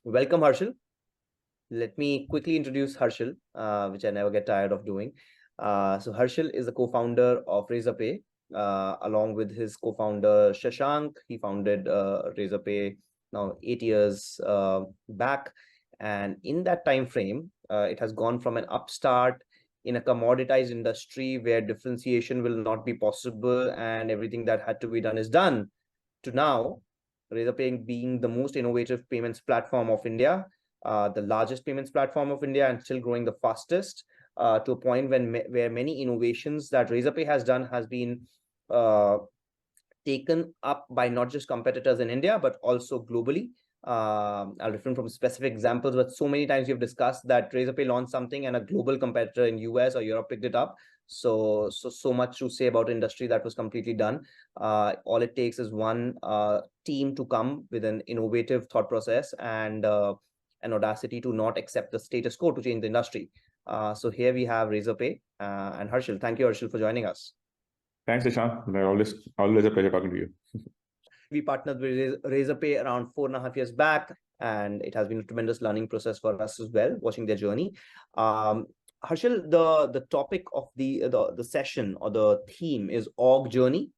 Welcome, Harshil. Let me quickly introduce Harshil, which I never get tired of doing. So Harshil is the co-founder of Razorpay, along with his co-founder Shashank. He founded Razorpay now 8 years back, and in that time frame, it has gone from an upstart in a commoditized industry where differentiation will not be possible, and everything that had to be done is done, to now Razorpay being the most innovative payments platform of India, the largest payments platform of India, and still growing the fastest, to a point where many innovations that Razorpay has done has been uh, taken up by not just competitors in India, but also globally. I'll refrain from specific examples, but so many times we've discussed that Razorpay launched something and a global competitor in US or Europe picked it up. So much to say about industry that was completely done. All it takes is one team to come with an innovative thought process and an audacity to not accept the status quo to change the industry. So here we have Razorpay and Harshil. Thank you, Harshil, for joining us. Thanks, Ishaan. Always a pleasure talking to you. We partnered with Razorpay around 4.5 years back, and it has been a tremendous learning process for us as well, watching their journey. Harshil, the topic of the session or the theme is org journey.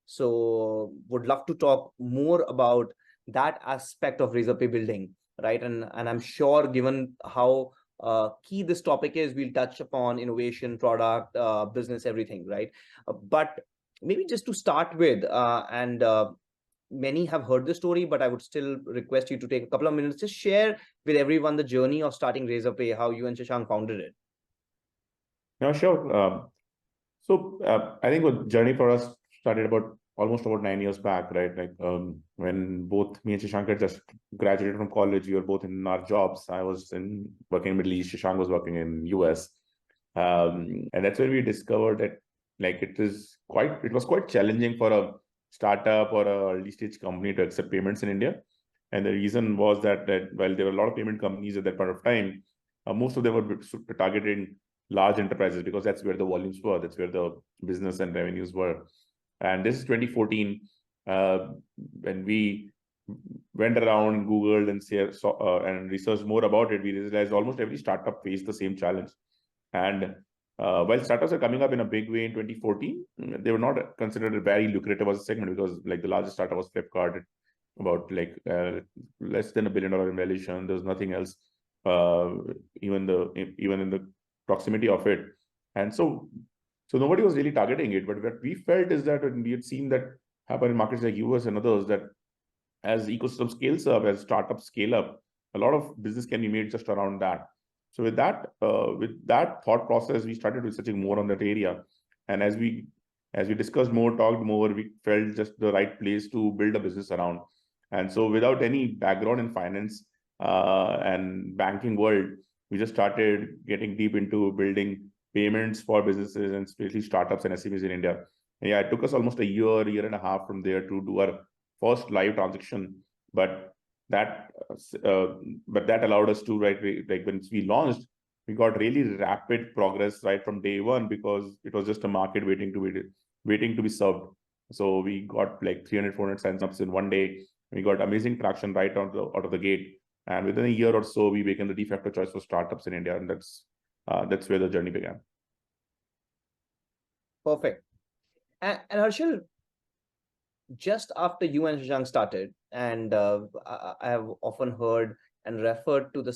So would love to talk more about that aspect of Razorpay building, right? And I'm sure, given how key this topic is, we'll touch upon innovation, product, business, everything, right? But maybe just to start with, and many have heard the story, but I would still request you to take a couple of minutes to share with everyone the journey of starting Razorpay, how you and Shashank founded it. Yeah, sure. I think the journey for us started almost about 9 years back, right? When both me and Shashank had just graduated from college, we were both in our jobs. I was working in Middle East, Shashank was working in US. And that's when we discovered that it was quite challenging for a startup or a early stage company to accept payments in India. And the reason was that while there were a lot of payment companies at that point of time, most of them were targeting large enterprises because that's where the volumes were, that's where the business and revenues were. And this is 2014, when we went around, Googled and researched more about it, we realized almost every startup faced the same challenge. And while startups are coming up in a big way in 2014, they were not considered very lucrative as a segment because the largest startup was Flipkart, about less than $1 billion in valuation. There was nothing else, even in the proximity of it. And so nobody was really targeting it. But what we felt is that when we had seen that happen in markets like US and others, that as ecosystem scales up, as startups scale up, a lot of business can be made just around that. So with that thought process, we started researching more on that area. And as we discussed more, talked more, we felt just the right place to build a business around. And so without any background in finance and banking world, we just started getting deep into building payments for businesses and especially startups and SMEs in India. And yeah, it took us almost a year and a half from there to do our first live transaction. But that allowed us to, when we launched, we got really rapid progress right from day one because it was just a market waiting to be served. So we got 300-400 sign-ups in one day. We got amazing traction right out of the gate. And within a year or so, we became the de facto choice for startups in India. And that's where the journey began. Perfect. And Harshil, just after you and Shashank started, and I have often heard and referred to the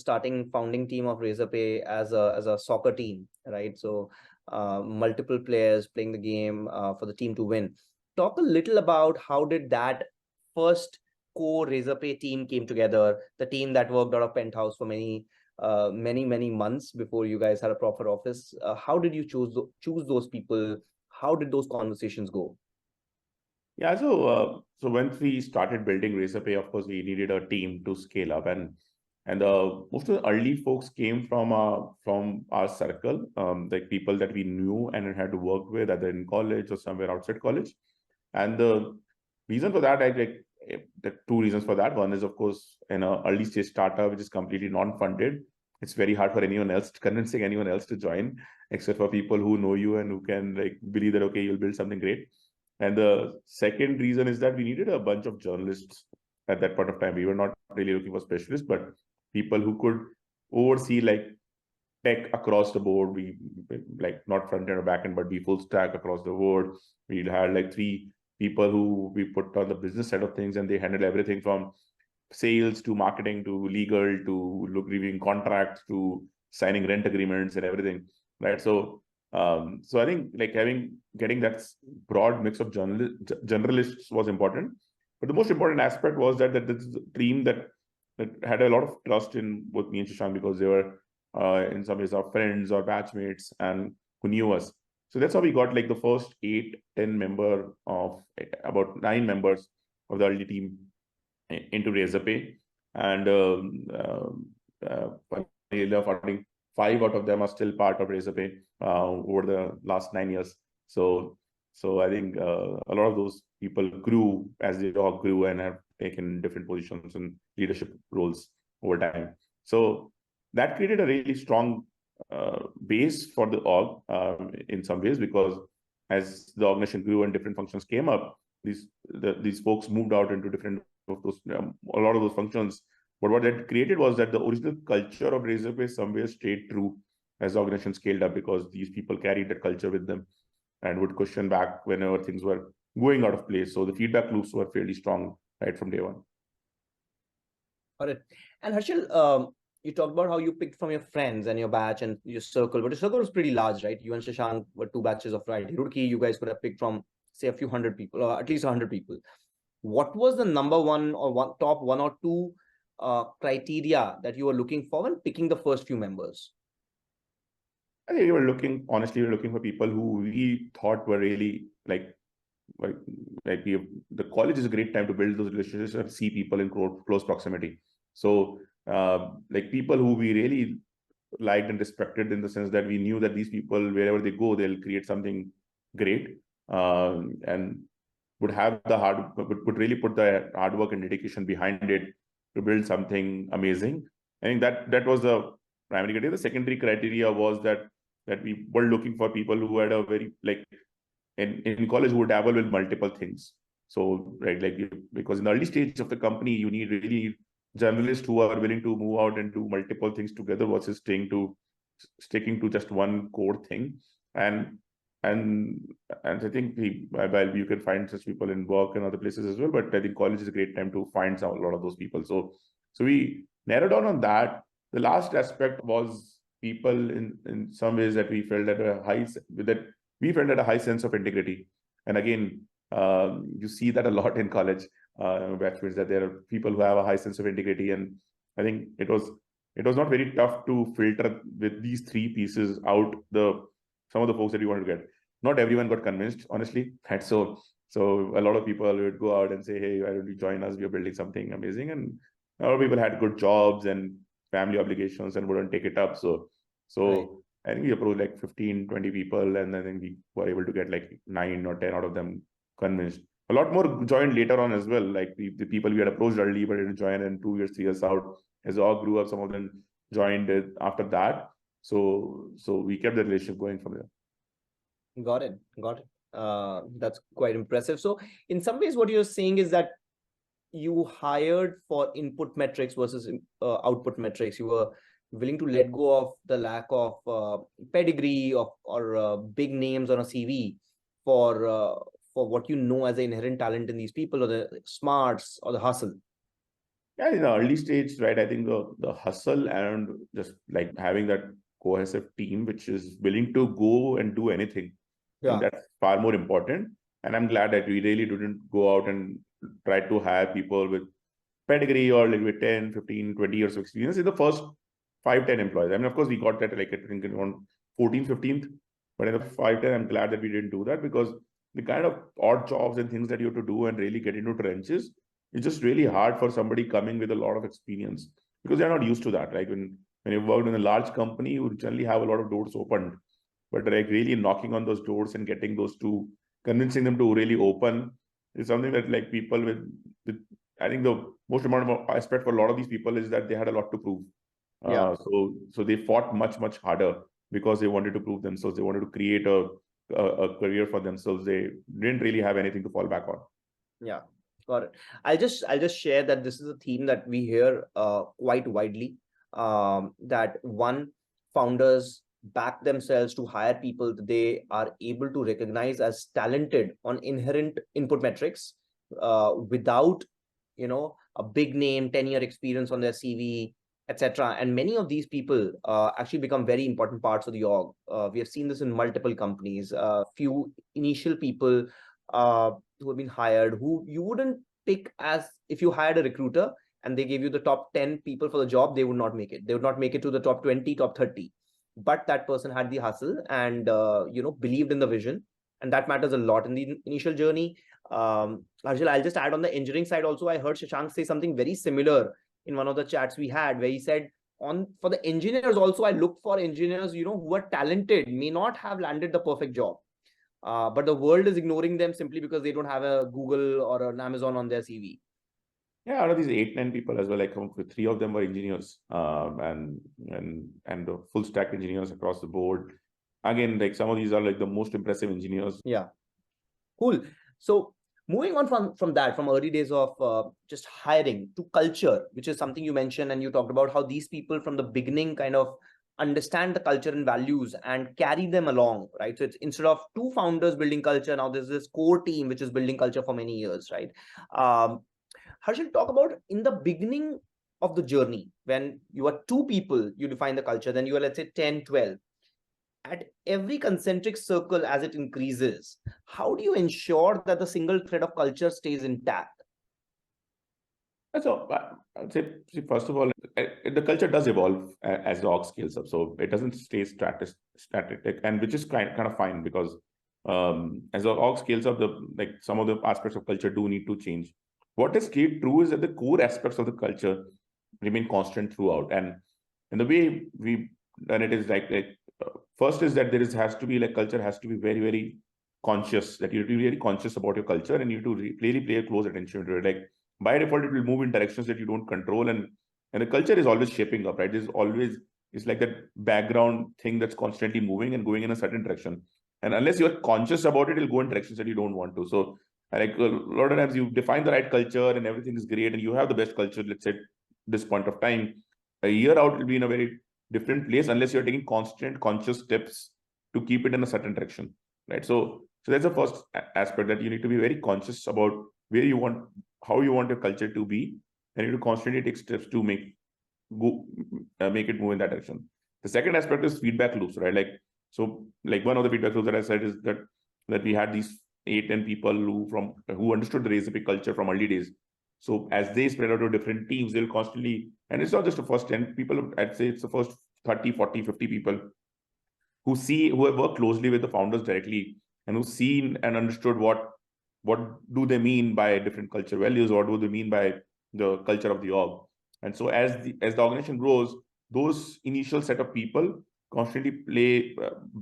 founding team of Razorpay as a soccer team, right? So multiple players playing the game for the team to win. Talk a little about how did that first core Razorpay team came together, the team that worked out of Penthouse for many months before you guys had a proper office. How did you choose those people? How did those conversations go? Yeah, so once we started building Razorpay, of course, we needed a team to scale up, and most of the early folks came from our circle, people that we knew and had worked with either in college or somewhere outside college. And the reason for that, the two reasons for that. One is, of course, in an early stage startup which is completely non-funded, it's very hard for convincing anyone else to join, except for people who know you and who can believe that okay, you'll build something great. And the second reason is that we needed a bunch of journalists at that point of time. We were not really looking for specialists, but people who could oversee like tech across the board. We like not front end or back end, but be full stack across the board. We had like 3 people who we put on the business side of things, and they handle everything from sales to marketing to legal to reviewing contracts to signing rent agreements and everything, right? So I think like getting that broad mix of generalists was important, but the most important aspect was that this is a team that had a lot of trust in both me and Shashank, because they were in some ways our friends or batchmates and who knew us. So that's how we got like the first 8-10 member of about 9 members of the early team into Razorpay. And funny enough, I think 5 out of them are still part of Razorpay over the last 9 years. So I think a lot of those people grew as they all grew and have taken different positions and leadership roles over time. So that created a really strong base for the org in some ways, because as the organization grew and different functions came up, these folks moved out into different of those a lot of those functions. But what that created was that the original culture of Razorpay somewhere stayed true as the organization scaled up, because these people carried that culture with them and would question back whenever things were going out of place. So the feedback loops were fairly strong right from day one. Got it. And Harshil, you talked about how you picked from your friends and your batch and your circle, but your circle was pretty large, right? You and Shashank were 2 batches of Rookie. You guys could have picked from, say, a few hundred people, or at least 100 people. What was the number one or top 1 or 2 criteria that you were looking for when picking the first few members? I think we were looking for people who we thought were really like the college is a great time to build those relationships and see people in close proximity. So like people who we really liked and respected, in the sense that we knew that these people, wherever they go, they'll create something great, and would really put the hard work and dedication behind it to build something amazing. I think that was the primary criteria. The secondary criteria was that we were looking for people who had a very like in college who would dabble with multiple things. So right, because in the early stage of the company, you need really journalists who are willing to move out and do multiple things together versus sticking to just one core thing. And I think while you can find such people in work and other places as well, but I think college is a great time to find a lot of those people. So we narrowed down on that. The last aspect was people in some ways that we felt at a high sense of integrity. And again, you see that a lot in college, which means that there are people who have a high sense of integrity. And I think it was not very tough to filter with these 3 pieces out some of the folks that you wanted to get. Not everyone got convinced, honestly. And so a lot of people would go out and say, hey, why don't you join us? We are building something amazing. And a lot of people had good jobs and family obligations and wouldn't take it up. So right. I think we approached like 15, 20 people, and I think we were able to get like 9 or 10 out of them convinced. A lot more joined later on as well. Like the people we had approached early but didn't join, and 2 years, 3 years out, as they all grew up, some of them joined after that. So we kept the relationship going from there. Got it. That's quite impressive. So in some ways, what you're saying is that you hired for input metrics versus output metrics. You were willing to let go of the lack of pedigree or big names on a CV for what you know as the inherent talent in these people, or the smarts or the hustle. Yeah, in the early stage, right? I think the hustle and just like having that cohesive team which is willing to go and do anything. Yeah. I think that's far more important. And I'm glad that we really didn't go out and try to hire people with pedigree or like with 10, 15, 20 years of experience in the first 5, 10 employees. I mean, of course, we got that like I think around 14th, 15th. But in the 5, 10, I'm glad that we didn't do that, because the kind of odd jobs and things that you have to do and really get into trenches, it's just really hard for somebody coming with a lot of experience, because they're not used to that. Like when you worked in a large company, you would generally have a lot of doors opened. But like really knocking on those doors and getting those to convincing them to really open is something that like people with I think the most amount of aspect for a lot of these people is that they had a lot to prove. Yeah. So they fought much harder because they wanted to prove themselves. They wanted to create a career for themselves. They didn't really have anything to fall back on. Yeah, got it. I'll just share that this is a theme that we hear quite widely that one, founders back themselves to hire people that they are able to recognize as talented on inherent input metrics, without a big name, 10-year experience on their CV, etc. And many of these people actually become very important parts of the org. We have seen this in multiple companies. Few initial people who have been hired, who you wouldn't pick as, if you hired a recruiter and they gave you the top 10 people for the job, they would not make it. They would not make it to the top 20, top 30. But that person had the hustle and believed in the vision, and that matters a lot in the initial journey. Harshil, I'll just add on the engineering side also. I heard Shashank say something very similar in one of the chats we had, where he said, for the engineers also, I look for engineers who are talented, may not have landed the perfect job, but the world is ignoring them simply because they don't have a Google or an Amazon on their CV. Yeah, out of these 8-9 people as well, like 3 of them were engineers, and the full stack engineers across the board. Again, like some of these are like the most impressive engineers. Yeah, cool. So moving on from that, from early days of just hiring to culture, which is something you mentioned, and you talked about how these people from the beginning kind of understand the culture and values and carry them along, right? So it's instead of 2 founders building culture, now there's this core team which is building culture for many years, right? Harshil, talk about in the beginning of the journey, when you are 2 people, you define the culture, then you are, let's say, 10, 12. At every concentric circle as it increases, how do you ensure that the single thread of culture stays intact? So I'd say, first of all, the culture does evolve as the org scales up. So it doesn't stay static, and which is kind of fine, because as the org scales up, some of the aspects of culture do need to change. What is stayed true is that the core aspects of the culture remain constant throughout. And the way we've done it is first is that has to be culture has to be very, very conscious, that you have to be really conscious about your culture, and you have to really pay a close attention to it. By default, it will move in directions that you don't control, and the culture is always shaping up, right? It's like that background thing that's constantly moving and going in a certain direction. And unless you're conscious about it, it'll go in directions that you don't want to. So a lot of times you define the right culture and everything is great and you have the best culture, let's say, this point of time. A year out, it'll be in a very different place unless you're taking constant conscious steps to keep it in a certain direction, right? So that's the first aspect, that you need to be very conscious about how you want your culture to be, and you need to constantly take steps to make it move in that direction. The second aspect is feedback loops, right? One of the feedback loops that I said is that we had these 8-10 people who understood the Razorpay culture from early days. So as they spread out to different teams, they'll constantly, and it's not just the first 10 people, I'd say it's the first 30, 40, 50 people who have worked closely with the founders directly, and who've seen and understood what do they mean by different culture values, what do they mean by the culture of the org. And so as the organization grows, those initial set of people constantly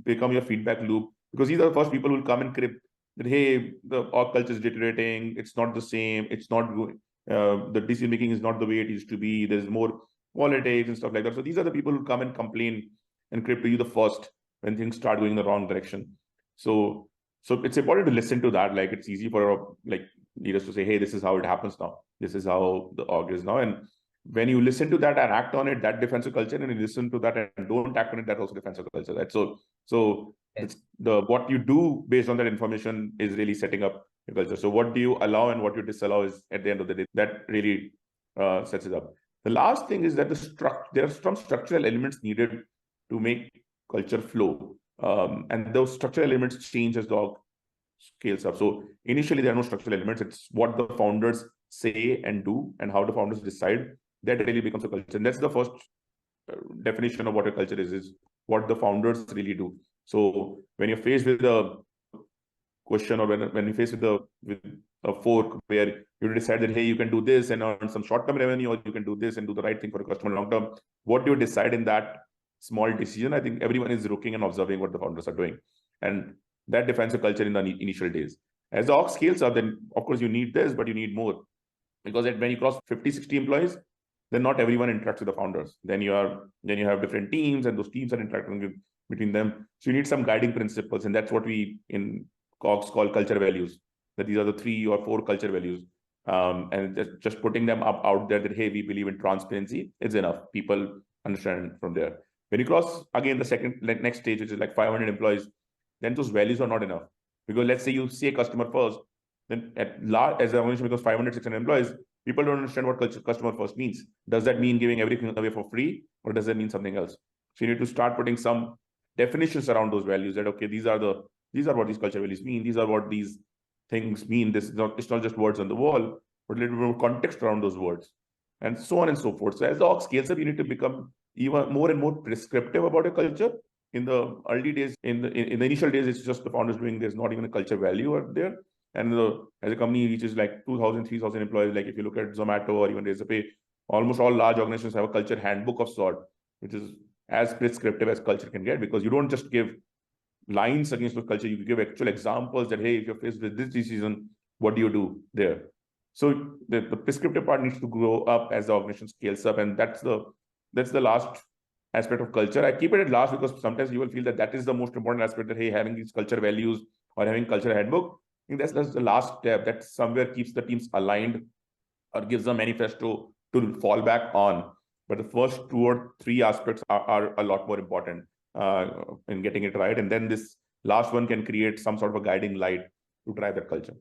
become your feedback loop, because these are the first people who will come and crib that, hey, the org culture is deteriorating, it's not the same, it's not good, the decision making is not the way it used to be, there's more politics and stuff like that. So these are the people who come and complain and crib to you the first when things start going in the wrong direction. So it's important to listen to that. It's easy for leaders to say, hey, this is how it happens now. This is how the org is now. And when you listen to that and act on it, that defends a culture. And you listen to that and don't act on it, that also defends a culture. Right? So it's what you do based on that information is really setting up your culture. So what do you allow and what you disallow is, at the end of the day, that really sets it up. The last thing is that there are some structural elements needed to make culture flow. And those structural elements change as the org scales up. So initially, there are no structural elements. It's what the founders say and do, and how the founders decide, that really becomes a culture. And that's the first definition of what a culture is what the founders really do. So when you're faced with a question, or when you're faced with a fork where you decide that, hey, you can do this and earn some short-term revenue, or you can do this and do the right thing for a customer long-term, what do you decide in that small decision? I think everyone is looking and observing what the founders are doing. And that defines a culture in the initial days. As the org scales up, then of course you need this, but you need more. Because when you cross 50, 60 employees, then not everyone interacts with the founders. Then you have different teams, and those teams are interacting between them. So you need some guiding principles, and that's what we in orgs call culture values. That these are the 3 or 4 culture values. And just putting them up out there that, hey, we believe in transparency, is enough. People understand from there. When you cross again the second next stage, which is like 500 employees, then those values are not enough. Because let's say you see a customer first, then at large, as an organization becomes 500, 600 employees, people don't understand what customer first means. Does that mean giving everything away for free, or does that mean something else? So you need to start putting some definitions around those values. That okay, these are what these culture values mean. These are what these things mean. It's not just words on the wall, but a little bit more context around those words, and so on and so forth. So as the org scales up, you need to become even more and more prescriptive about a culture. In the early days, in the initial days, it's just the founders doing. There's not even a culture value out there. And as a company reaches like 2,000, 3,000 employees, like if you look at Zomato or even Razorpay, almost all large organizations have a culture handbook of sort, which is as prescriptive as culture can get, because you don't just give lines against the culture, you give actual examples that, hey, if you're faced with this decision, what do you do there? So the prescriptive part needs to grow up as the organization scales up, and that's the last aspect of culture. I keep it at last because sometimes you will feel that is the most important aspect, that hey, having these culture values or having culture handbook, I think that's the last step that somewhere keeps the teams aligned or gives a manifesto to fall back on. But the first 2 or 3 aspects are a lot more important in getting it right. And then this last one can create some sort of a guiding light to drive that culture.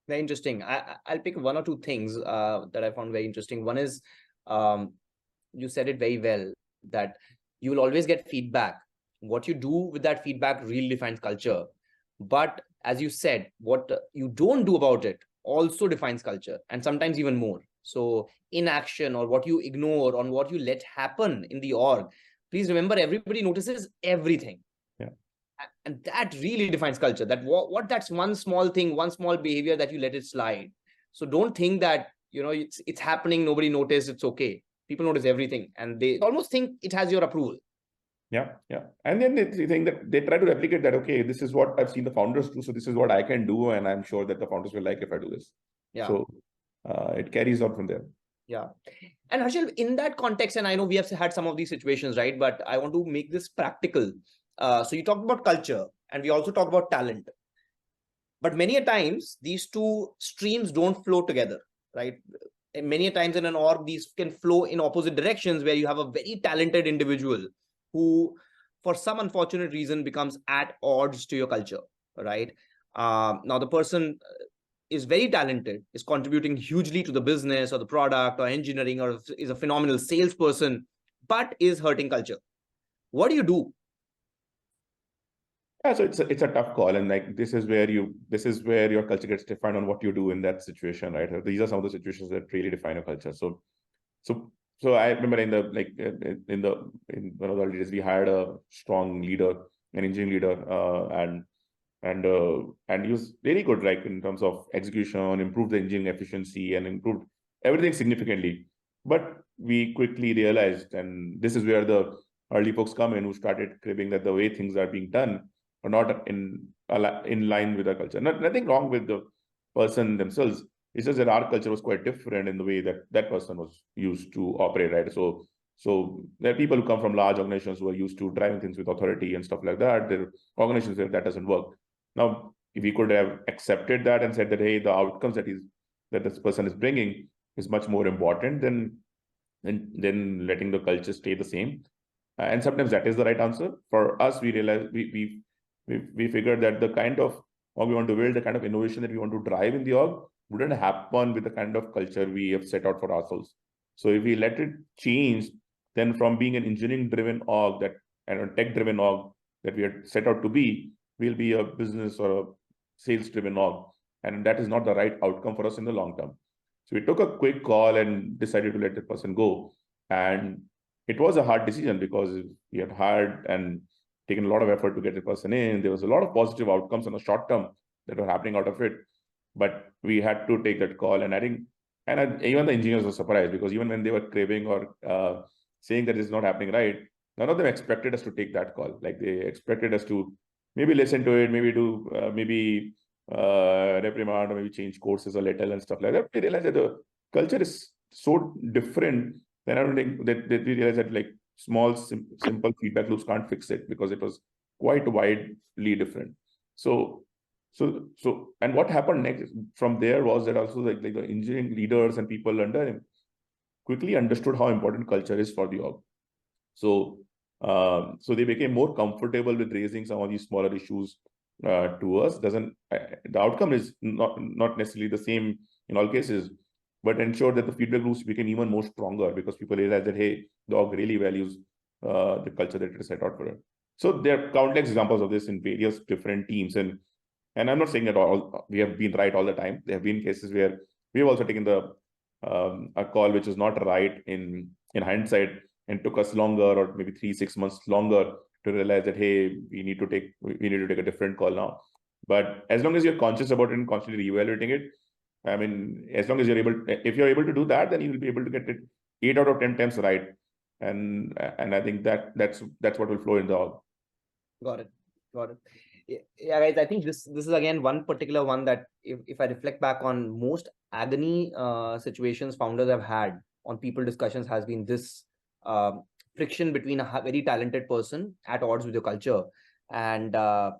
Very interesting. I'll pick 1 or 2 things that I found very interesting. One is, you said it very well, that you will always get feedback. What you do with that feedback really defines culture. But as you said, what you don't do about it also defines culture, and sometimes even more. So inaction, or what you ignore, on what you let happen in the org, please remember, everybody notices everything. Yeah. And that really defines culture. That what that's one small thing, one small behavior that you let it slide. So don't think that, it's happening, nobody noticed, it's okay. People notice everything, and they almost think it has your approval. Yeah. And then they think that they try to replicate that, okay, this is what I've seen the founders do, so this is what I can do, and I'm sure that the founders will like if I do this. Yeah. So it carries on from there. Yeah. And Harshil, in that context, and I know we have had some of these situations, right? But I want to make this practical. So you talked about culture, and we also talk about talent. But many a times, these two streams don't flow together, right? And many a times in an org, these can flow in opposite directions, where you have a very talented individual who, for some unfortunate reason, becomes at odds to your culture, right? Now, the person is very talented, is contributing hugely to the business or the product or engineering, or is a phenomenal salesperson, but is hurting culture. What do you do? Yeah, so it's a tough call, and like this is where your culture gets defined on what you do in that situation, right? These are some of the situations that really define a culture. So I remember in one of the early days, we hired a strong leader, an engineering leader, and he was very good, like in terms of execution, improved the engineering efficiency, and improved everything significantly. But we quickly realized, and this is where the early folks come in, who started cribbing that the way things are being done are not in line with our culture. Nothing wrong with the person themselves. It's just that our culture was quite different in the way that person was used to operate, right? So there are people who come from large organizations who are used to driving things with authority and stuff like that. There are organizations where that doesn't work. Now, if we could have accepted that and said that, hey, the outcomes that this person is bringing is much more important than letting the culture stay the same. And sometimes that is the right answer. For us, we realized we figured that the kind of org we want to build, the kind of innovation that we want to drive in the org, wouldn't happen with the kind of culture we have set out for ourselves. So if we let it change, then from being an engineering-driven org and a tech-driven org that we had set out to be, we'll be a business or a sales-driven org. And that is not the right outcome for us in the long term. So we took a quick call and decided to let the person go. And it was a hard decision because we had hired and taken a lot of effort to get the person in. There was a lot of positive outcomes in the short term that were happening out of it. But we had to take that call. And I think, even the engineers were surprised, because even when they were craving or saying that it's not happening right, none of them expected us to take that call. Like they expected us to maybe listen to it, maybe do, reprimand, or maybe change courses a little and stuff like that. We realized that the culture is so different. Then I don't think that we realized that like small, simple feedback loops can't fix it, because it was quite widely different. So and what happened next from there was that also like the engineering leaders and people under him quickly understood how important culture is for the org. So, so they became more comfortable with raising some of these smaller issues to us. The outcome is not necessarily the same in all cases, but ensured that the feedback loops became even more stronger because people realized that, hey, the org really values the culture that it is set out for it. So there are countless examples of this in various different teams, and I'm not saying that all we have been right all the time. There have been cases where we have also taken the a call which is not right in hindsight, and took us longer, or maybe 3-6 months longer, to realize that, hey, we need to take a different call now. But as long as you're conscious about it and constantly reevaluating it, I mean, as long as if you're able to do that, then you will be able to get it 8 out of 10 times right. And I think that's what will flow in the org. Got it. Yeah, guys, I think this is again one particular one that if I reflect back on, most agony situations founders have had on people discussions has been this friction between a very talented person at odds with your culture. And I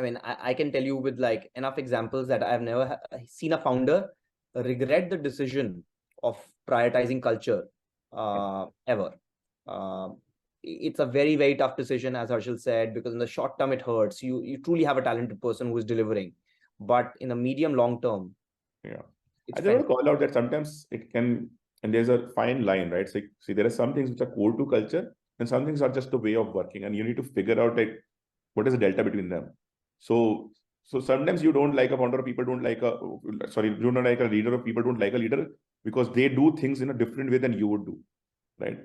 mean, I can tell you with like enough examples that I've never seen a founder regret the decision of prioritizing culture ever. It's a very, very tough decision, as Harshil said, because in the short term it hurts. You truly have a talented person who is delivering, but in the medium long term, yeah, it's I just want to call out that sometimes it can, and there's a fine line, right? So, see, there are some things which are core to culture, and some things are just a way of working, and you need to figure out like what is the delta between them. So sometimes you don't like a founder, people don't like you don't like a leader, or people don't like a leader because they do things in a different way than you would do, right?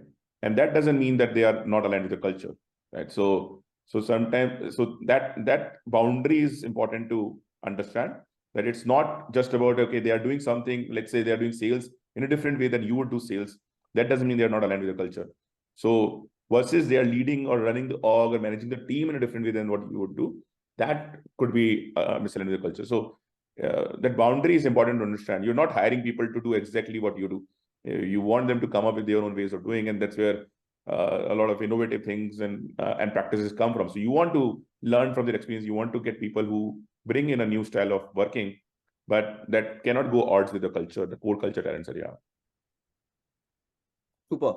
And that doesn't mean that they are not aligned with the culture, right? So sometimes, that boundary is important to understand, that it's not just about, okay, they are doing something, let's say they are doing sales in a different way than you would do sales. That doesn't mean they're not aligned with the culture. So versus they are leading or running the org or managing the team in a different way than what you would do, that could be misaligned with the culture. So that boundary is important to understand. You're not hiring people to do exactly what you do. You want them to come up with their own ways of doing, and that's where a lot of innovative things and practices come from. So you want to learn from their experience. You want to get people who bring in a new style of working, but that cannot go odds with the culture, the core culture talents area. super.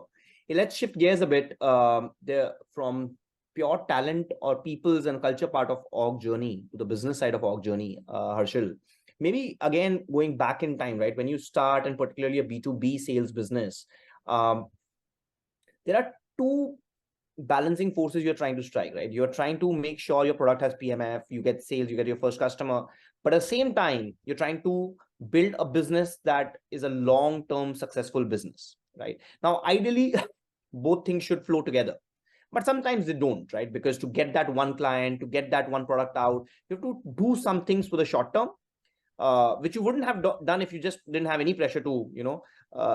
Let's shift gears a bit. From pure talent or people's and culture part of org journey to the business side of org journey, Harshil. Maybe again going back in time, right? When you start, and particularly a B2B sales business, there are two balancing forces you're trying to strike, right? You're trying to make sure your product has PMF, you get sales, you get your first customer, but at the same time, you're trying to build a business that is a long-term successful business, right? Now, ideally, both things should flow together, but sometimes they don't, right? Because to get that one client, to get that one product out, you have to do some things for the short term, which you wouldn't have done if you just didn't have any pressure to,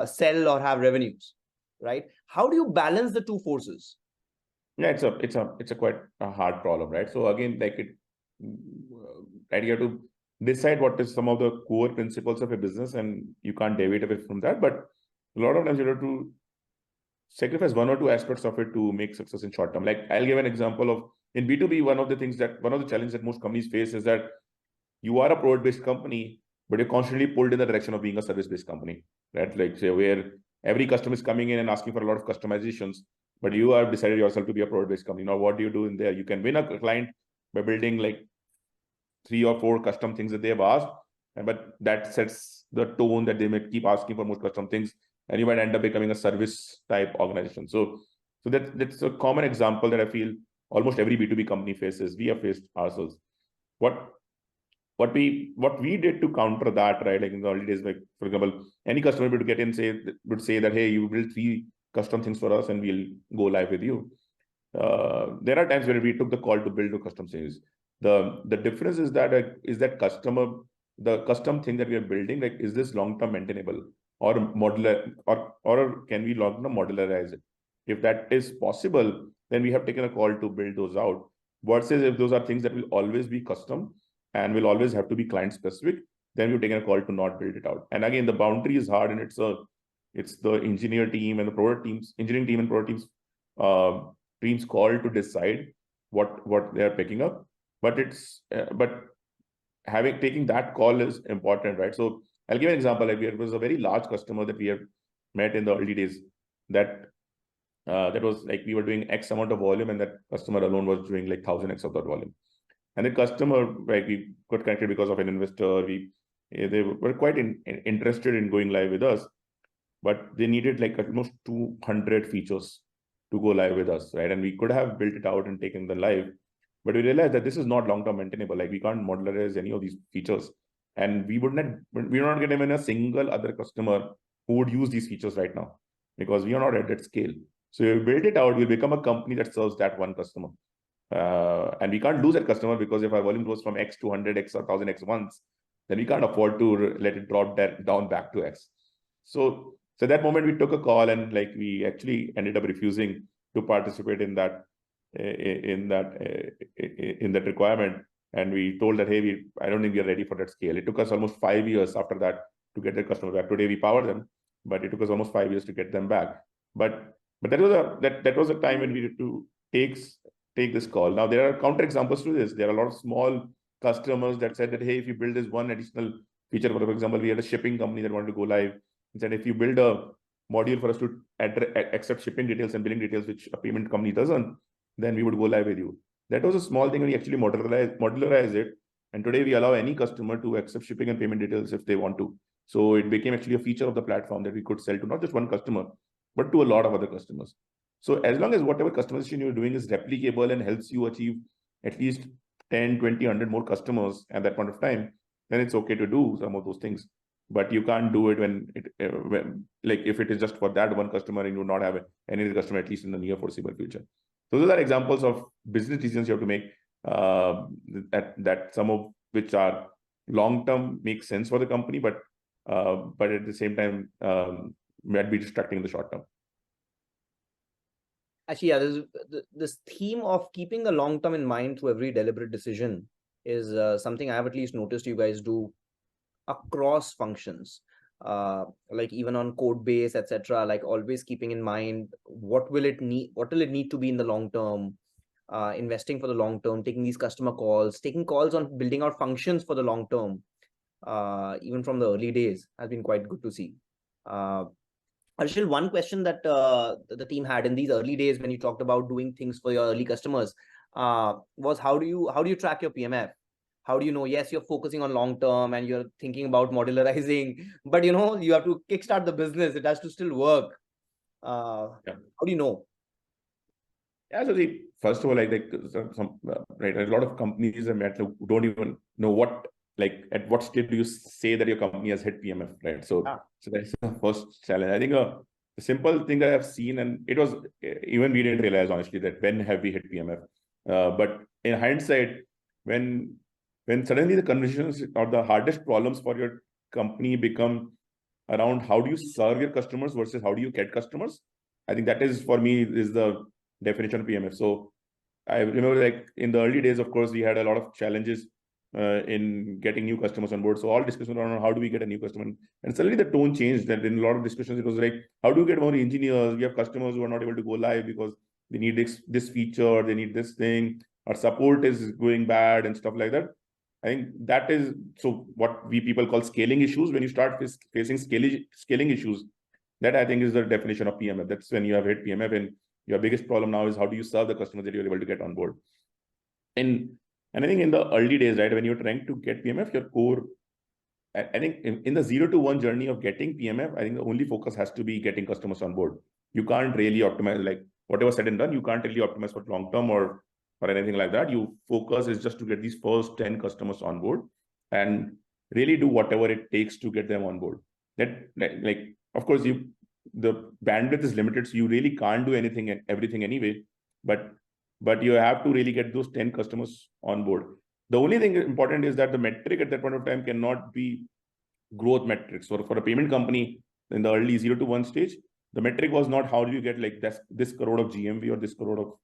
sell or have revenues, right? How do you balance the two forces? Yeah, it's a quite a hard problem, right? So again, like right, you have to decide what is some of the core principles of a business, and you can't deviate away from that. But a lot of times you have to sacrifice one or two aspects of it to make success in short term. Like I'll give an example of in B2B, one of the challenges that most companies face is that you are a product-based company, but you're constantly pulled in the direction of being a service-based company, right? Like say where every customer is coming in and asking for a lot of customizations, but you have decided yourself to be a product-based company. Now, what do you do in there? You can win a client by building like 3 or 4 custom things that they have asked, but that sets the tone that they may keep asking for more custom things, and you might end up becoming a service type organization. So that's a common example that I feel almost every B2B company faces. We have faced ourselves. What we did to counter that, right? Like in the early days, like for example, any customer would get in would say that, hey, you build 3 custom things for us and we'll go live with you. There are times where we took the call to build a custom things. The difference is that the custom thing that we are building, like, is this long-term maintainable or modular, or can we long-term modularize it? If that is possible, then we have taken a call to build those out. Versus if those are things that will always be custom and will always have to be client specific, then we've taken a call to not build it out. And again, the boundary is hard, and it's the engineering team and product teams teams call to decide what they are picking up. But taking that call is important, right? So I'll give an example. Like, there was a very large customer that we have met in the early days, that that was like we were doing X amount of volume, and that customer alone was doing like 1000x of that volume. And the customer, like we got connected because of an investor. They were quite interested in going live with us, but they needed like almost 200 features to go live with us, right? And we could have built it out and taken them live, but we realized that this is not long-term maintainable. Like we can't modularize any of these features, and we're not getting even a single other customer who would use these features right now, because we are not at that scale. So we built it out. We'll become a company that serves that one customer. And we can't lose that customer, because if our volume goes from X to 100x or 1000x once, then we can't afford to let it drop down back to X. So at that moment, we took a call, and like we actually ended up refusing to participate in that requirement. And we told that, hey, I don't think we are ready for that scale. It took us almost 5 years after that to get the customer back. Today we power them, but it took us almost 5 years to get them back. But that was a time when we had to take this call. Now there are counter examples to this. There are a lot of small customers that said that, hey, if you build this one additional feature, for example, we had a shipping company that wanted to go live, and said, if you build a module for us to accept shipping details and billing details, which a payment company doesn't, then we would go live with you. That was a small thing. We actually modularize it, and today we allow any customer to accept shipping and payment details if they want to. So it became actually a feature of the platform that we could sell to not just one customer, but to a lot of other customers. So as long as whatever customization you're doing is replicable and helps you achieve at least 10, 20, 100 more customers at that point of time, then it's okay to do some of those things. But you can't do it when like if it is just for that one customer and you do not have any other customer, at least in the near foreseeable future. So those are examples of business decisions you have to make, that some of which are long-term make sense for the company, but at the same time might be distracting in the short term. Actually, yeah, this theme of keeping the long term in mind through every deliberate decision is something I've at least noticed you guys do across functions, like even on code base, etc. Like always keeping in mind what will it need to be in the long term, investing for the long term, taking these customer calls, taking calls on building out functions for the long term, even from the early days has been quite good to see. Harshil, one question that the team had in these early days when you talked about doing things for your early customers was how do you track your PMF? How do you know, yes, you're focusing on long term and you're thinking about modularizing, but you have to kickstart the business. It has to still work. How do you know? Yeah, so first of all, like right, a lot of companies I met don't even know what, like at what state do you say that your company has hit PMF, right? So that's the first challenge. I think the simple thing that I've seen, and it was even we didn't realize honestly that when have we hit PMF, but in hindsight, when suddenly the conversations or the hardest problems for your company become around how do you serve your customers versus how do you get customers, I think that is for me is the definition of PMF. So I remember like in the early days, of course, we had a lot of challenges in getting new customers on board. So all discussion around how do we get a new customer, and suddenly the tone changed. That in a lot of discussions, it was like, how do you get more engineers? We have customers who are not able to go live because they need this feature, they need this thing, our support is going bad and stuff like that. I think that is so what we people call scaling issues. When you start facing scaling issues, that I think is the definition of PMF. That's when you have hit PMF, and your biggest problem now is how do you serve the customers that you're able to get on board. And I think in the early days, right, when you're trying to get PMF, your core, I think in the 0 to 1 journey of getting PMF, I think the only focus has to be getting customers on board. You can't really optimize, like whatever said and done, you can't really optimize for long term or anything like that. You focus is just to get these first 10 customers on board and really do whatever it takes to get them on board. That like, of course, the bandwidth is limited, so you really can't do anything and everything anyway, but you have to really get those 10 customers on board. The only thing important is that the metric at that point of time cannot be growth metrics. For a payment company in the early 0 to 1 stage, the metric was not how do you get like this crore of GMV or this crore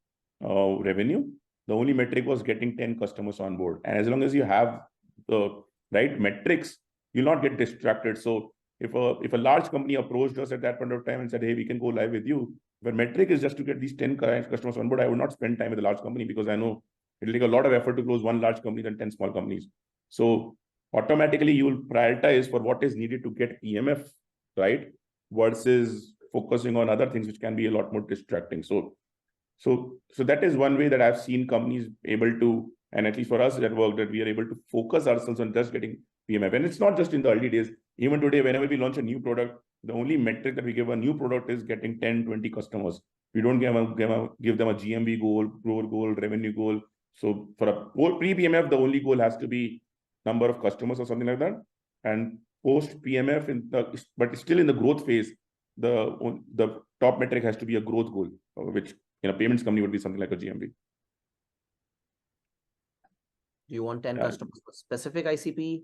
of revenue. The only metric was getting 10 customers on board. And as long as you have the right metrics, you'll not get distracted. So if a large company approached us at that point of time and said, hey, we can go live with you, but metric is just to get these 10 customers on board, I would not spend time with a large company because I know it'll take a lot of effort to close one large company than 10 small companies. So automatically you will prioritize for what is needed to get PMF, right? versus focusing on other things which can be a lot more distracting. So that is one way that I've seen companies able to, and at least for us at work, that we are able to focus ourselves on just getting PMF. And it's not just in the early days. Even today, whenever we launch a new product, the only metric that we give a new product is getting 10, 20 customers. We don't give them a GMV goal, growth goal, revenue goal. So for a pre-PMF, the only goal has to be number of customers or something like that. And post PMF, but still in the growth phase, the top metric has to be a growth goal, which in a payments company would be something like a GMV. Do you want 10 customers for specific ICP?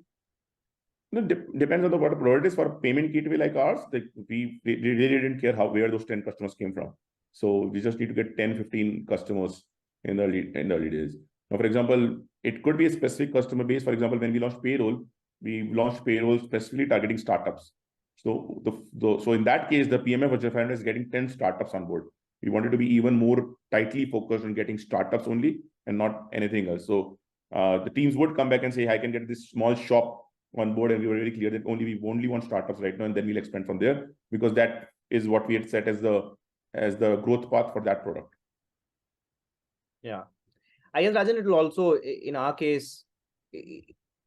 No, depends on what the product is. For a payment gateway like ours, we really didn't care where those 10 customers came from. So we just need to get 10, 15 customers in the early days. Now, for example, it could be a specific customer base. For example, when we launched payroll specifically targeting startups. So so in that case, the PMF was defined as getting 10 startups on board. We wanted to be even more tightly focused on getting startups only and not anything else. So the teams would come back and say, I can get this small shop on board, and we were very clear that we only want startups right now, and then we'll expand from there, because that is what we had set as the growth path for that product. Yeah, I guess, Rajan, it will also, in our case,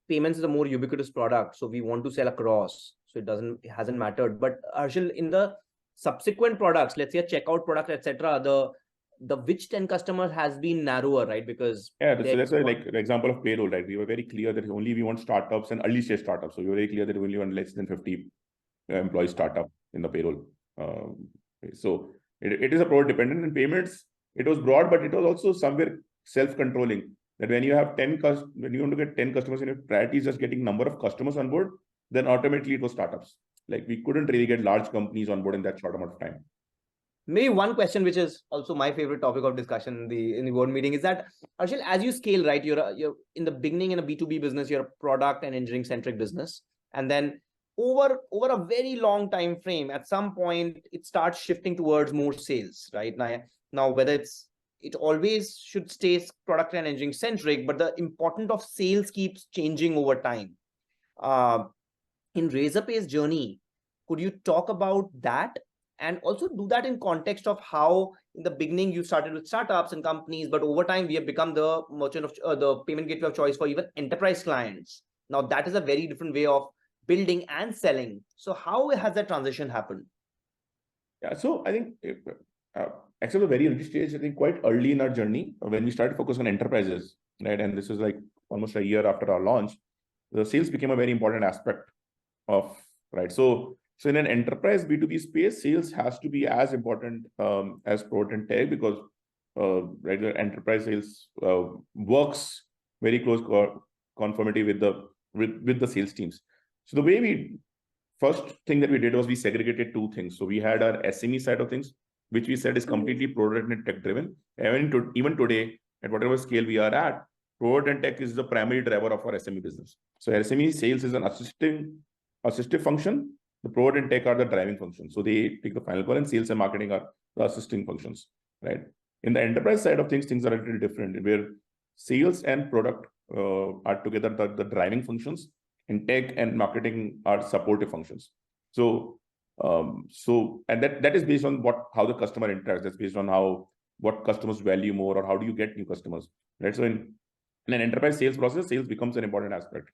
payments is a more ubiquitous product, so we want to sell across, so it hasn't mattered. But Harshil, in the subsequent products, let's say a checkout product, etc., the which 10 customers has been narrower, right? Because so that's why, like the example of payroll, right? We were very clear that only we want startups and early stage startups. So we were very clear that we only want less than 50 employee startup in the payroll. So it is a product dependent. In payments, it was broad, but it was also somewhere self-controlling. That when you have when you want to get 10 customers and your priority is just getting number of customers on board, then ultimately it was startups. Like we couldn't really get large companies on board in that short amount of time. Maybe one question, which is also my favorite topic of discussion in the board meeting, is that, Harshil, as you scale, right, you're in the beginning in a B2B business, you're a product and engineering centric business, and then over a very long time frame, at some point it starts shifting towards more sales, right? Now whether it always should stay product and engineering centric, but the importance of sales keeps changing over time. In Razorpay's journey, could you talk about that? And also do that in context of how in the beginning you started with startups and companies, but over time we have become the merchant of the payment gateway of choice for even enterprise clients. Now that is a very different way of building and selling. So how has that transition happened? Yeah, so I think actually a very early stage, I think quite early in our journey, when we started focusing on enterprises, right? And this is like almost a year after our launch, the sales became a very important aspect of, right? So in an enterprise B2B space, sales has to be as important as product and tech, because regular enterprise sales works very close conformity with the sales teams. So the first thing that we did was we segregated two things. So we had our SME side of things, which we said is completely product and tech driven. And even today, at whatever scale we are at, product and tech is the primary driver of our SME business. So SME sales is an assistive function. The product and tech are the driving function. So they take the final call, and sales and marketing are the assisting functions, right? In the enterprise side of things are a little different, where sales and product are together the driving functions, and tech and marketing are supportive functions. So and that is based on how the customer interacts. That's based on what customers value more, or how do you get new customers, right? So in an enterprise sales process, sales becomes an important aspect.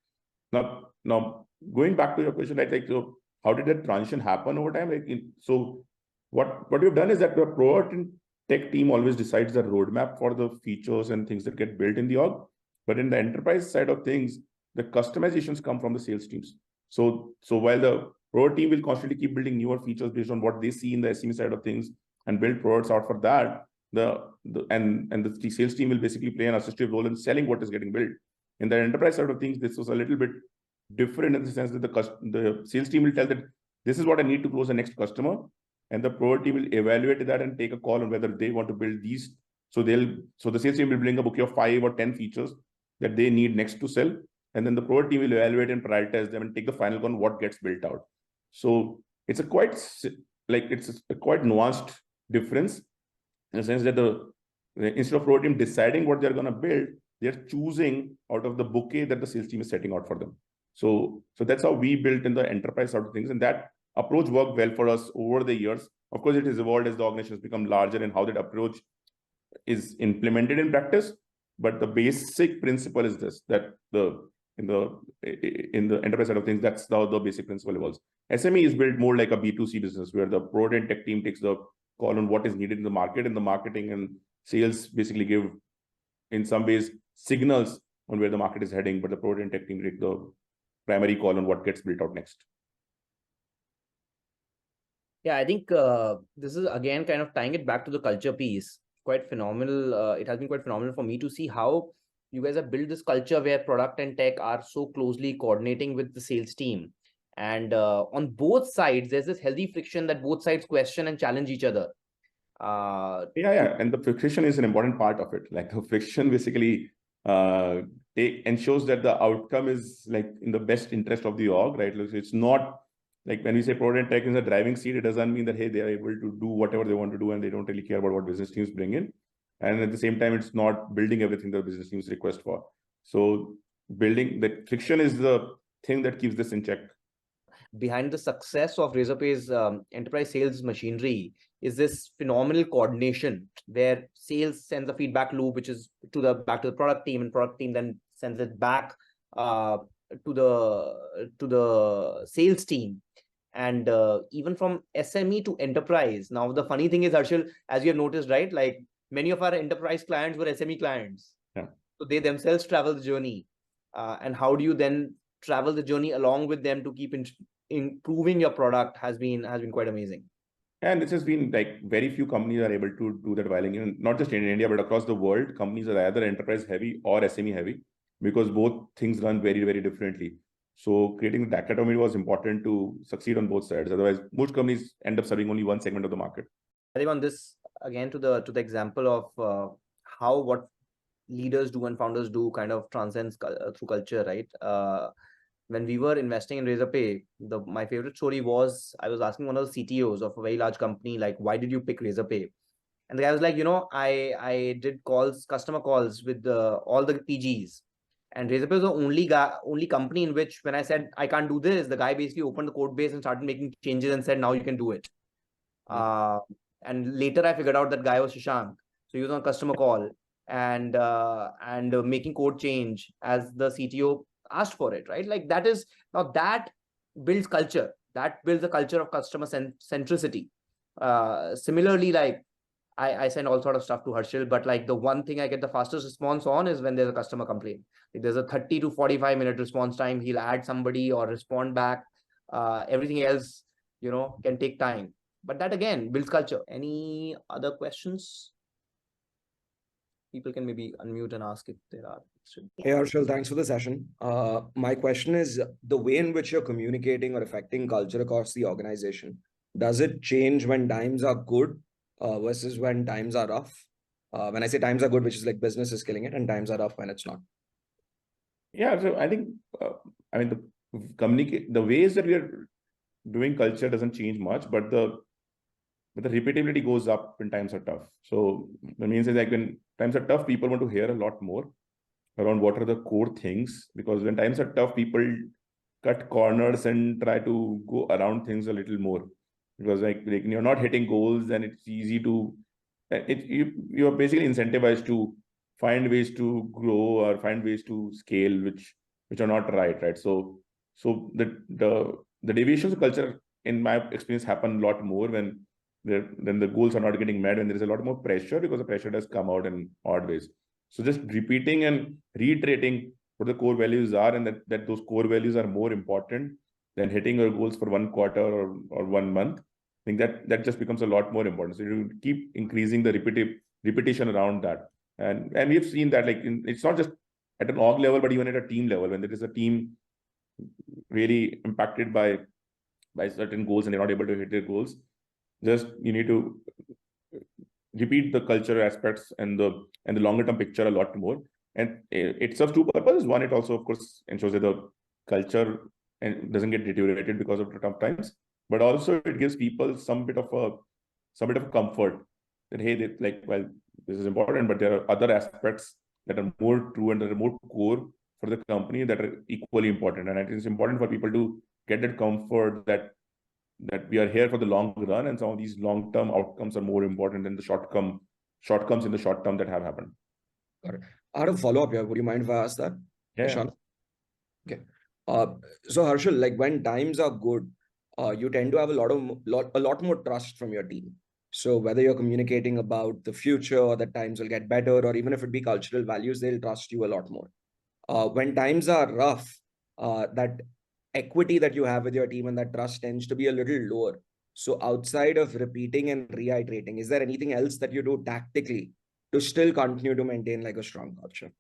Now going back to your question, right? So how did that transition happen over time? So what we've done is that the product and tech team always decides the roadmap for the features and things that get built in the org. But in the enterprise side of things, the customizations come from the sales teams. So while the product team will constantly keep building newer features based on what they see in the SME side of things and build products out for that, the sales team will basically play an assistive role in selling what is getting built. In the enterprise side of things, this was a little bit different in the sense that the sales team will tell that this is what I need to close the next customer, and the product team will evaluate that and take a call on whether they want to build these. So the sales team will bring a bouquet of 5 or 10 features that they need next to sell, and then the product team will evaluate and prioritize them and take the final call on what gets built out. So it's a quite nuanced difference in the sense that instead of product team deciding what they're going to build, they're choosing out of the bouquet that the sales team is setting out for them. So that's how we built in the enterprise side of things, and that approach worked well for us over the years. Of course, it has evolved as the organization has become larger and how that approach is implemented in practice. But the basic principle is this, that in the enterprise side of things, that's how the basic principle evolves. SME is built more like a B2C business, where the product and tech team takes the call on what is needed in the market, and the marketing and sales basically give, in some ways, signals on where the market is heading, but the product and tech team take the primary call on what gets built out next. Yeah, I think this is again kind of tying it back to the culture piece. Quite phenomenal. It has been quite phenomenal for me to see how you guys have built this culture where product and tech are so closely coordinating with the sales team. And on both sides, there's this healthy friction that both sides question and challenge each other. Yeah. And the friction is an important part of it. Like the friction basically ensures that the outcome is like in the best interest of the org, right? It's not like when we say product and tech in the driving seat, it doesn't mean that, hey, they are able to do whatever they want to do and they don't really care about what business teams bring in. And at the same time, it's not building everything the business teams request for. So building the friction is the thing that keeps this in check. Behind the success of Razorpay's enterprise sales machinery is this phenomenal coordination where sales sends a feedback loop, which is back to the product team, and product team then sends it back to the sales team. And even from SME to enterprise. Now, the funny thing is, Harshil, as you have noticed, right? Like many of our enterprise clients were SME clients. Yeah. So they themselves travel the journey. And how do you then travel the journey along with them to keep improving your product has been quite amazing. And this has been like very few companies are able to do that while in, not just in India, but across the world, companies are either enterprise heavy or SME heavy, because both things run very, very differently. So creating the dichotomy was important to succeed on both sides. Otherwise, most companies end up serving only one segment of the market. I think on this, again, to the example of how what leaders do and founders do kind of transcends through culture, right? When we were investing in Razorpay, my favorite story was I was asking one of the CTOs of a very large company, like, why did you pick Razorpay? And the guy was like, I did customer calls with all the PGs. And Razorpay was the only company in which when I said, I can't do this, the guy basically opened the code base and started making changes and said, now you can do it. And later I figured out that guy was Ishaan. So he was on customer call and making code change as the CTO asked for it, right? Like that builds culture. That builds a culture of customer centricity. Similarly, like I send all sort of stuff to Harshil, but like the one thing I get the fastest response on is when there's a customer complaint. If there's a 30 to 45-minute response time, he'll add somebody or respond back. Everything else, can take time. But that again builds culture. Any other questions? People can maybe unmute and ask if there are. Hey, Harshil, thanks for the session. My question is the way in which you're communicating or affecting culture across the organization. Does it change when times are good versus when times are rough? When I say times are good, which is like business is killing it, and times are rough when it's not. Yeah, so I think, the ways that we are doing culture doesn't change much, but the repeatability goes up when times are tough. So that means is like when times are tough, people want to hear a lot more around what are the core things, because when times are tough, people cut corners and try to go around things a little more, because like you're not hitting goals, and it's easy to you're basically incentivized to find ways to grow or find ways to scale, which are not right. So the deviations of culture, in my experience, happen a lot more when the goals are not getting met, when there is a lot more pressure, because the pressure does come out in odd ways. So just repeating and reiterating what the core values are, and that those core values are more important than hitting your goals for one quarter or 1 month. I think that just becomes a lot more important. So you keep increasing the repetition around that. And we've seen that it's not just at an org level, but even at a team level, when there is a team really impacted by certain goals and they're not able to hit their goals, just you need to repeat the cultural aspects and the longer term picture a lot more. And it serves two purposes. One, it also, of course, ensures that the culture doesn't get deteriorated because of the tough times, but also it gives people some bit of comfort that, hey, this is important, but there are other aspects that are more true and that are more core for the company that are equally important. And I think it's important for people to get that comfort that that we are here for the long run, and some of these long-term outcomes are more important than the shortcomes in the short term that have happened. Got it. I had a follow-up here. Would you mind if I ask that? Yeah. Ishaan? Okay. So Harshil, like when times are good, you tend to have a lot more trust from your team. So whether you're communicating about the future or that times will get better, or even if it be cultural values, they'll trust you a lot more. When times are rough, that equity that you have with your team and that trust tends to be a little lower. So outside of repeating and reiterating, is there anything else that you do tactically to still continue to maintain like a strong culture?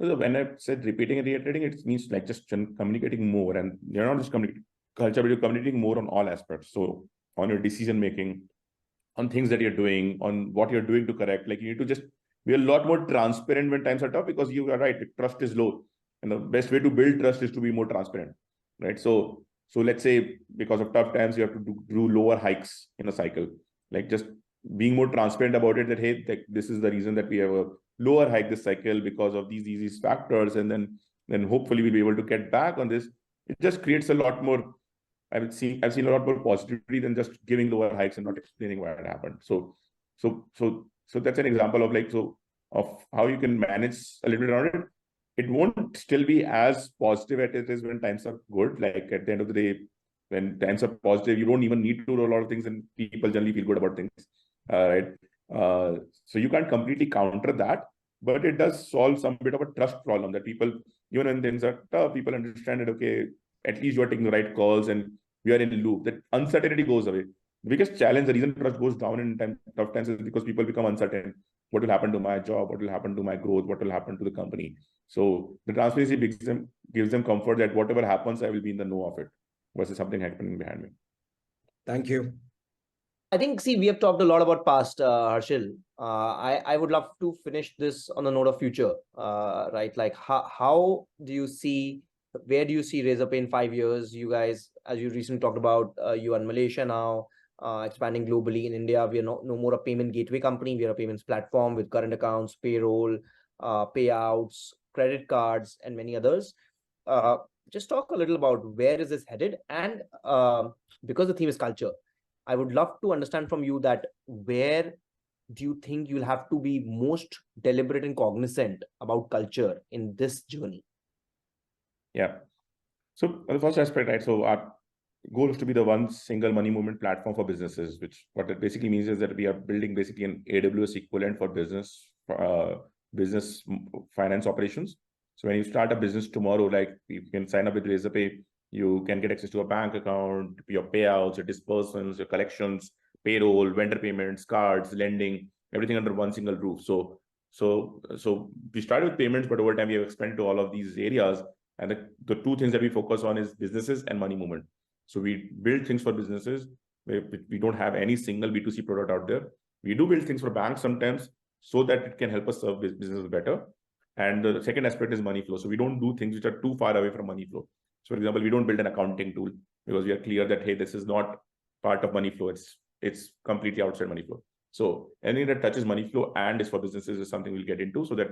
So when I said repeating and reiterating, it means like just communicating more, and you're not just communicating culture, but you're communicating more on all aspects. So on your decision making, on things that you're doing, on what you're doing to correct. Like you need to just be a lot more transparent when times are tough, because you are right, trust is low. And the best way to build trust is to be more transparent, right? So let's say because of tough times, you have to do lower hikes in a cycle. Like just being more transparent about it, that, hey, this is the reason that we have a lower hike this cycle because of these factors. And then hopefully we'll be able to get back on this. It just creates a lot more, I've seen a lot more positivity than just giving lower hikes and not explaining why it happened. So that's an example of how you can manage a little bit around it. It won't still be as positive as it is when times are good. Like at the end of the day, when times are positive, you don't even need to do a lot of things, and people generally feel good about things, right? So you can't completely counter that, but it does solve some bit of a trust problem that people, even when things are tough, people understand that, okay, at least you are taking the right calls and we are in a loop. That uncertainty goes away. The biggest challenge, the reason trust goes down in tough times, is because people become uncertain. What will happen to my job? What will happen to my growth? What will happen to the company? So the transparency gives them comfort that whatever happens, I will be in the know of it, versus something happening behind me. Thank you. I think, see, we have talked a lot about past, Harshil. I would love to finish this on a note of future, right? Like how do you see, where do you see Razorpay in 5 years? You guys, as you recently talked about, you are in Malaysia now, expanding globally. In India, we are no more a payment gateway company. We are a payments platform with current accounts, payroll, payouts, credit cards, and many others. Just talk a little about where is this headed, and because the theme is culture, I would love to understand from you that where do you think you'll have to be most deliberate and cognizant about culture in this journey? Yeah. So the first aspect, right? So our goal is to be the one single money movement platform for businesses, which what it basically means is that we are building basically an AWS equivalent for business finance operations. So when you start a business tomorrow, like you can sign up with Razorpay, you can get access to a bank account, your payouts, your disbursements, your collections, payroll, vendor payments, cards, lending, everything under one single roof. So we started with payments, but over time we have expanded to all of these areas. And the two things that we focus on is businesses and money movement. So we build things for businesses. We don't have any single B2C product out there. We do build things for banks sometimes so that it can help us serve businesses better. And the second aspect is money flow. So we don't do things which are too far away from money flow. So for example, we don't build an accounting tool because we are clear that, hey, this is not part of money flow. It's completely outside money flow. So anything that touches money flow and is for businesses is something we'll get into, so that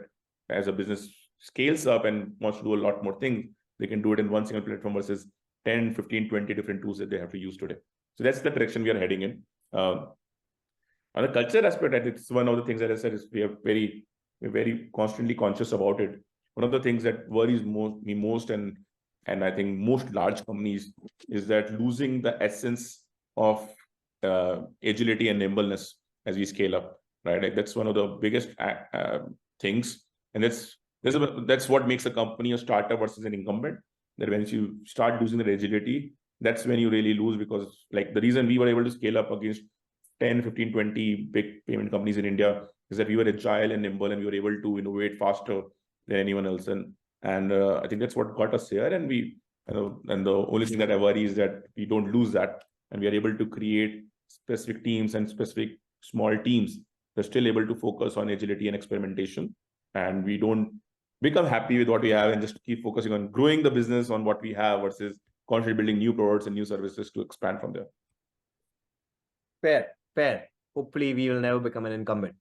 as a business scales up and wants to do a lot more things, they can do it in one single platform versus 10, 15, 20 different tools that they have to use today. So that's the direction we are heading in. On the culture aspect, I think it's one of the things that I said is we're very constantly conscious about it. One of the things that worries me most, and I think most large companies, is that losing the essence of agility and nimbleness as we scale up, right? Like that's one of the biggest things, and that's what makes a company a startup versus an incumbent. That when you start losing the agility, that's when you really lose, because like the reason we were able to scale up against 10, 15, 20 big payment companies in India is that we were agile and nimble, and we were able to innovate faster than anyone else. And I think that's what got us here. And and the only thing that I worry is that we don't lose that, and we are able to create specific teams and specific small teams that are still able to focus on agility and experimentation. And we don't become happy with what we have and just keep focusing on growing the business on what we have versus constantly building new products and new services to expand from there. Fair. Hopefully, we will never become an incumbent.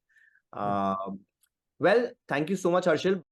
Well, thank you so much, Harshil.